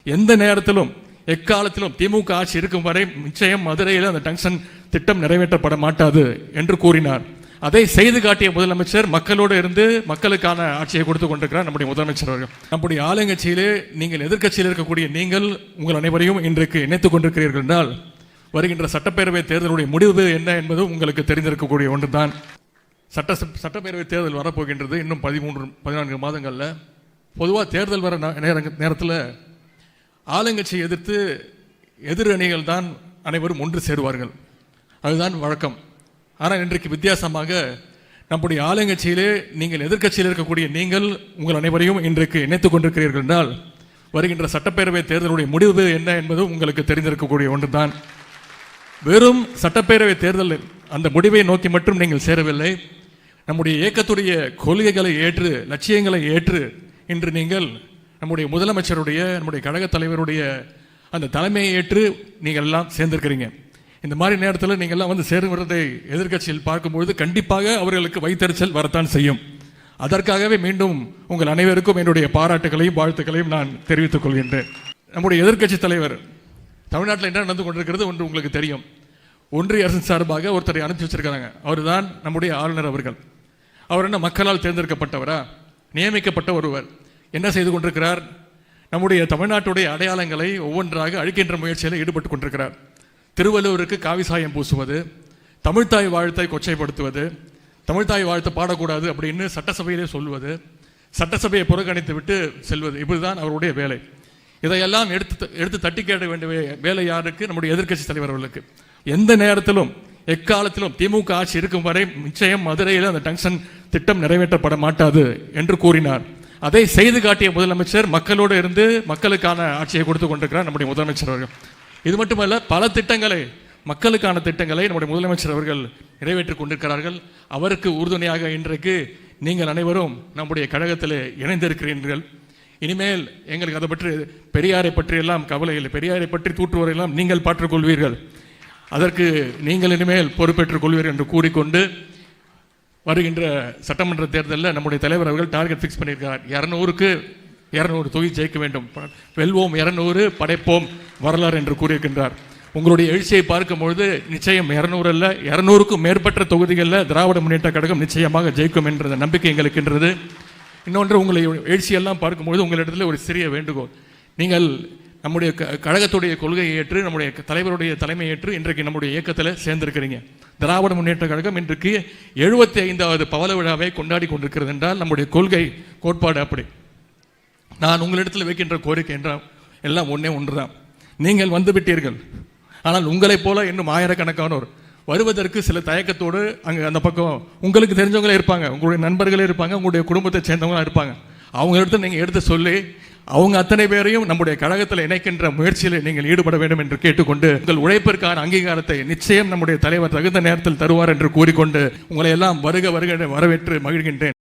எந்த நேரத்திலும் எக்காலத்திலும் திமுக ஆட்சி இருக்கும் வரை நிச்சயம் மதுரையில் அந்த டங்ஷன் திட்டம் நிறைவேற்றப்பட மாட்டாது என்று கூறினார். அதை செய்து காட்டிய முதலமைச்சர் மக்களோடு இருந்து மக்களுக்கான ஆட்சியை கொடுத்து கொண்டிருக்கிறார் நம்முடைய முதலமைச்சர் அவர்கள். நம்முடைய ஆளுங்கட்சியிலே நீங்கள் எதிர்க்கட்சியில் இருக்கக்கூடிய நீங்கள் உங்கள் அனைவரையும் இன்றைக்கு இணைத்துக் கொண்டிருக்கிறீர்கள் என்றால் வருகின்ற சட்டப்பேரவை தேர்தலுடைய முடிவு என்ன என்பது உங்களுக்கு தெரிந்திருக்கக்கூடிய ஒன்றுதான். சட்டப்பேரவை தேர்தல் வரப்போகின்றது இன்னும் 13-14 மாதங்களில். பொதுவாக தேர்தல் வர நேரத்தில் ஆளுங்கட்சியை எதிர்த்து எதிர் அணிகள் தான் அனைவரும் ஒன்று சேருவார்கள், அதுதான் வழக்கம். ஆனால் இன்றைக்கு வித்தியாசமாக நம்முடைய ஆளுங்கட்சியிலே நீங்கள் எதிர்க்கட்சியில் இருக்கக்கூடிய நீங்கள் உங்கள் அனைவரையும் இன்றைக்கு இணைத்துக் கொண்டிருக்கிறீர்கள் என்றால் வருகின்ற சட்டப்பேரவை தேர்தலுடைய முடிவு என்ன என்பது உங்களுக்கு தெரிந்திருக்கக்கூடிய ஒன்றுதான். வெறும் சட்டப்பேரவை தேர்தல் அந்த முடிவை நோக்கி மட்டும் நீங்கள் சேரவில்லை, நம்முடைய இயக்கத்துடைய கொள்கைகளை ஏற்று லட்சியங்களை ஏற்று இன்று நீங்கள் நம்முடைய முதலமைச்சருடைய நம்முடைய கழக தலைவருடைய அந்த தலைமையை ஏற்று நீங்கள் எல்லாம் சேர்ந்திருக்கிறீங்க. இந்த மாதிரி நேரத்தில் நீங்கள் எல்லாம் வந்து சேருவதை எதிர்க்கட்சியில் பார்க்கும்பொழுது கண்டிப்பாக அவர்களுக்கு வைத்தறிச்சல் வரத்தான் செய்யும். அதற்காகவே மீண்டும் உங்கள் அனைவருக்கும் என்னுடைய பாராட்டுகளையும் வாழ்த்துக்களையும் நான் தெரிவித்துக் கொள்கின்றேன். நம்முடைய எதிர்க்கட்சி தலைவர் தமிழ்நாட்டில் என்ன நடந்து கொண்டிருக்கிறது ஒன்று உங்களுக்கு தெரியும். ஒன்றிய அரசின் சார்பாக ஒருத்தரை அனுப்பி வச்சிருக்காங்க, அவர் தான் நம்முடைய ஆளுநர் அவர்கள். அவர் என்ன மக்களால் தேர்ந்தெடுக்கப்பட்டவரா? நியமிக்கப்பட்ட ஒருவர். என்ன செய்து கொண்டிருக்கிறார்? நம்முடைய தமிழ்நாட்டுடைய அடையாளங்களை ஒவ்வொன்றாக அழிக்கின்ற முயற்சியில் ஈடுபட்டு கொண்டிருக்கிறார். திருவள்ளுவருக்கு காவி சாயம் பூசுவது, தமிழ்தாய் வாழ்த்தை கொச்சைப்படுத்துவது, தமிழ்தாய் வாழ்த்து பாடக்கூடாது அப்படின்னு சட்டசபையிலே சொல்வது, சட்டசபையை புறக்கணித்து விட்டு செல்வது, இப்படிதான் அவருடைய வேலை. இதையெல்லாம் எடுத்து தட்டி கேட்ட வேண்டிய வேலை யாருக்கு? நம்முடைய எதிர்க்கட்சி தலைவர் அவர்களுக்கு. எந்த நேரத்திலும் எக்காலத்திலும் திமுக ஆட்சி இருக்கும் வரை நிச்சயம் மதுரையில் அந்த டங்ஷன் திட்டம் நிறைவேற்றப்பட மாட்டாது என்று கூறினார். அதை செய்து காட்டிய முதலமைச்சர் மக்களோடு இருந்து மக்களுக்கான ஆட்சியை கொடுத்து கொண்டிருக்கிறார் நம்முடைய முதலமைச்சர் அவர்கள். இது மட்டுமல்ல, பல திட்டங்களை மக்களுக்கான திட்டங்களை நம்முடைய முதலமைச்சர் அவர்கள் நிறைவேற்றிக் கொண்டிருக்கிறார்கள். அவருக்கு உறுதுணையாக இன்றைக்கு நீங்கள் அனைவரும் நம்முடைய கழகத்தில் இணைந்திருக்கிறீர்கள். இனிமேல் எங்களுக்கு அதை பற்றி பெரியாரை பற்றி எல்லாம் கவலை இல்லை. பெரியாரை பற்றி தூற்றுவரையெல்லாம் நீங்கள் பாற்றுக்கொள்வீர்கள், அதற்கு நீங்கள் இனிமேல் பொறுப்பேற்றுக் கொள்வீர்கள் என்று கூறிக்கொண்டு வருகின்ற சட்டமன்ற தேர்தலில் நம்முடைய தலைவர் அவர்கள் டார்கெட் ஃபிக்ஸ் பண்ணியிருக்கிறார். 200க்கு 200 தொகுதி ஜெயிக்க வேண்டும், வெல்வோம் 200 படைப்போம் வரலாறு என்று கூறியிருக்கின்றார். உங்களுடைய எழுச்சியை பார்க்கும்பொழுது நிச்சயம் 200 அல்ல 200க்கும் மேற்பட்ட தொகுதிகளில் திராவிட முன்னேற்ற கழகம் நிச்சயமாக ஜெயிக்கும் என்ற நம்பிக்கை எங்களுக்கு இருக்கின்றது. இன்னொன்று, உங்களை எழுச்சியெல்லாம் பார்க்கும்பொழுது உங்களிடத்தில் ஒரு சிறிய வேண்டுகோள். நீங்கள் நம்முடைய கழகத்துடைய கொள்கையை ஏற்று நம்முடைய தலைவருடைய தலைமையை ஏற்று இன்றைக்கு நம்முடைய இயக்கத்தில் சேர்ந்திருக்கிறீங்க. திராவிட முன்னேற்ற கழகம் இன்றைக்கு 75வது பவள விழாவை கொண்டாடி கொண்டிருக்கிறது என்றால் நம்முடைய கொள்கை கோட்பாடு அப்படி. நான் உங்களிடத்தில் வைக்கின்ற கோரிக்கை என்றால் எல்லாம் ஒன்றுதான். நீங்கள் வந்து விட்டீர்கள், ஆனால் உங்களைப் போல இன்னும் ஆயிரக்கணக்கானோர் வருவதற்கு சில தயக்கத்தோடு அங்கே அந்த பக்கம் உங்களுக்கு தெரிஞ்சவங்களே இருப்பாங்க, உங்களுடைய நண்பர்களே இருப்பாங்க, உங்களுடைய குடும்பத்தை சேர்ந்தவங்களாக இருப்பாங்க. அவங்களிடத்தில் நீங்கள் எடுத்து சொல்லி அவங்க அத்தனை பேரையும் நம்முடைய கழகத்தில் இணைக்கின்ற முயற்சியில் நீங்கள் ஈடுபட வேண்டும் என்று கேட்டுக்கொண்டு உங்கள் உழைப்பிற்கான அங்கீகாரத்தை நிச்சயம் நம்முடைய தலைவர் தகுந்த நேரத்தில் தருவார் என்று கூறிக்கொண்டு உங்களை எல்லாம் வருக வரவேற்று மகிழ்கின்றேன்.